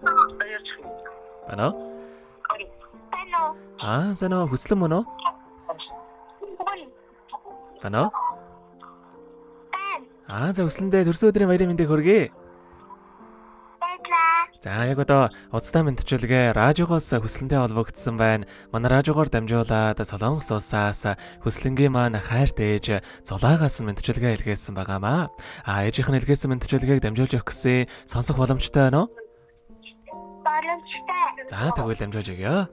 Байна уу? Сайн уу? Хүслэн мөн үү? Байна уу? За хүслэндээ төрсөн өдрийн баярын мэндийг хүргэе. За яг одоо уцтай мэдчилгээ радиогоос хүслэнтэй холбогдсон байна. Манай радиогоор дамжуулаад Солонгос улсаас хүслэнгийн маань хайрт ээж зулаагаас мэдчилгээ илгээсэн байгаамаа. Ээжийнх нь илгээсэн мэдчилгээг дамжуулж өгөх гэсэн сонсох боломжтой байна уу? Боломжтой. За тэгвэл дамжуулж өгье.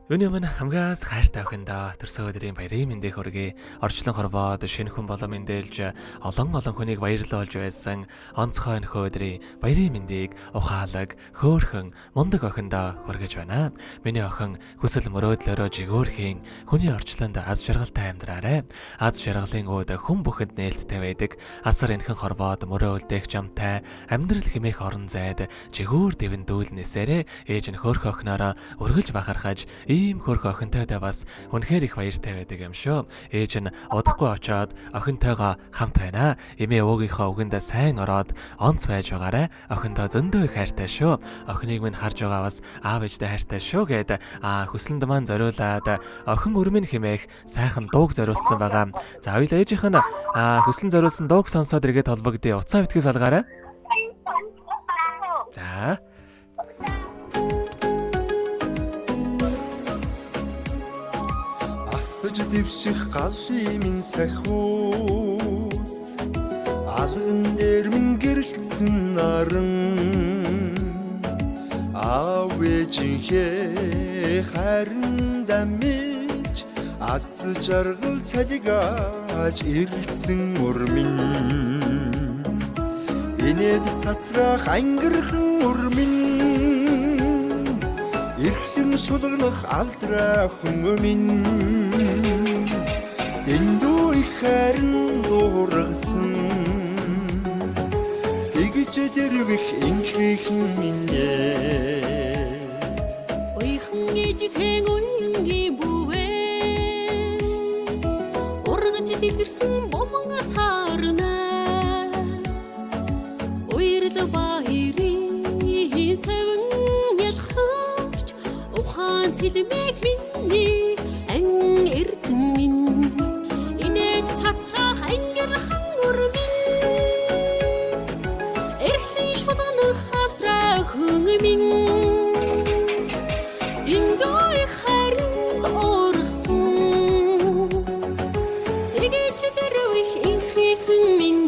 Юуны өмнө хамгаас хайртай охиндоо төрсөн өдрийн баярын мэндийг хүргэе. Орчлон хорвоод шинэ хүн болон мэндэлж олон хүнийг баярлуулж байсан онцгой нөхөө өдрийн баярын мэндийг ухаалаг, хөөрхөн, мундаг охиндоо хүргэж байна. Миний охин хүсэл мөрөөдлөөрөө жигөөрхийн хүний орчлонд аз жаргалтай амьдраарай. Аз жаргалын үүд хүн бүхэнд нээлттэй байдаг. Асар энхэн хорвоод мөрөө үлдээх жамтай амьдрал хэмээх орон зайд жигүүр дэвэн дүүлнэсээрээ ээж нь хөөрхөн охиноороо үргэлж бахархаж ийм хөрхөн охинтойдоо бас үнэхээр их баяртай байдаг юм шүү. Ээж нь удахгүй очоод охинтойгоо хамт байна. Эмээ өвгийнхөө үгэнд сайн ороод онц байж байгаарай. Охинтой зөндөө их хайртай шүү. Охиныг минь харж байгаа бас аав ээжтэй хайртай шүү гэд хүслэнд маань зориулаад охин өрмөн хэмээх сайхан дууг зориулсан байгаа. За хоёул ээжийнх нь хүслэн зориулсан дууг сонсоод эргээд холбогдъё. Уцаа битгий салгаарай. За Асаж дэвших галши минь сахиус алган дээр минь гэрэлтсэн наран аав ээжийнхээ харин дамж аз жаргал цалигаж ирсэн өрмин инээд цацрах ангирхан өрмин эрхлэн шулгах алдраахан өмнө дэндүү их харин дуургасан тэгж дэрвэх инхээхэн минь ойхон ээжихэн уянгийн бүвэ ургаж дэлгэрсэн бомон сарна уйрд баирын сэвэн ялхаж ухаан цэлмэх миний ан эрдэнэн инээд цацрах ангирхан өрмэн эрхлэн шулгах алдраахан минь индой харин дуургасан тэгэж дэрвэх инхээхэн минь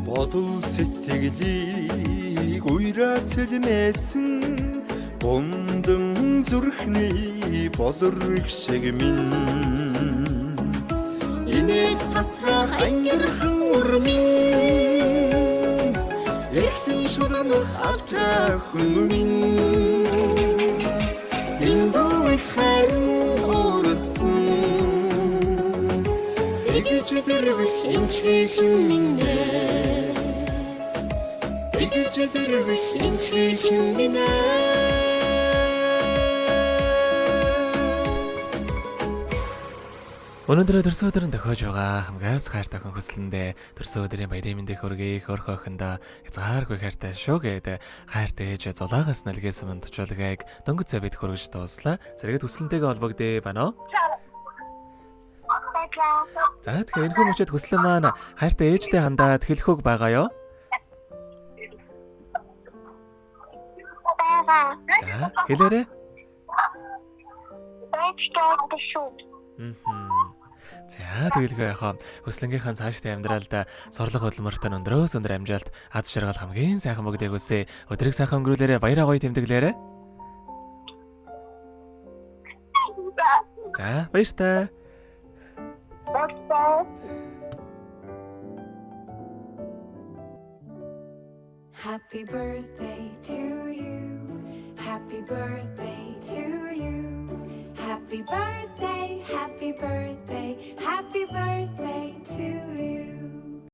бодол сэтгэлийг уйраа цэлмээсэн гомдон зүрхний болорх шиг минь инээд цацрах ангирхан өрмин эрхлэн шулгах алдраахан минь дэндүү их харин дуургасан тэгж дэрвэх инхээхэн минь тэгж дэрвэх инхээхэн минь Өнөөдөр төрсөн өдрөнд тохиож байгаа хамгаас хайртай охин хүслэндээ төрсөн өдрийн баярын мэндийг хүргэе. Хөөрхөн охиндоо хязгааргүй хайртай шүү гэд хайртай ээж зулаагаас нэлгээсэн мандчуулгааг дөнгөж цавид хүргэж дууслаа. Зэрэгэд хүслэнтэйгээ холбогдъё байна уу? За тэгэхээр энэхүү мөчөд хүслэн маань хайртай ээжтэй хандаад хэлэх үг байгаа юу? За хэлээрэй. За тэгэлгүй яхаа хүслэнгийнхаа цаашдын амьдралд сорлого хөдөлмөртөө өндрөөс өндөр амжилт аз жаргал хамгийн сайхан бүгдийг үсэ өдрийг сайхан өнгөрүүлээрэ баяраа гоё тэмдэглээрэ. За баяртай. Happy birthday to you. Happy birthday to you. Happy birthday, happy birthday.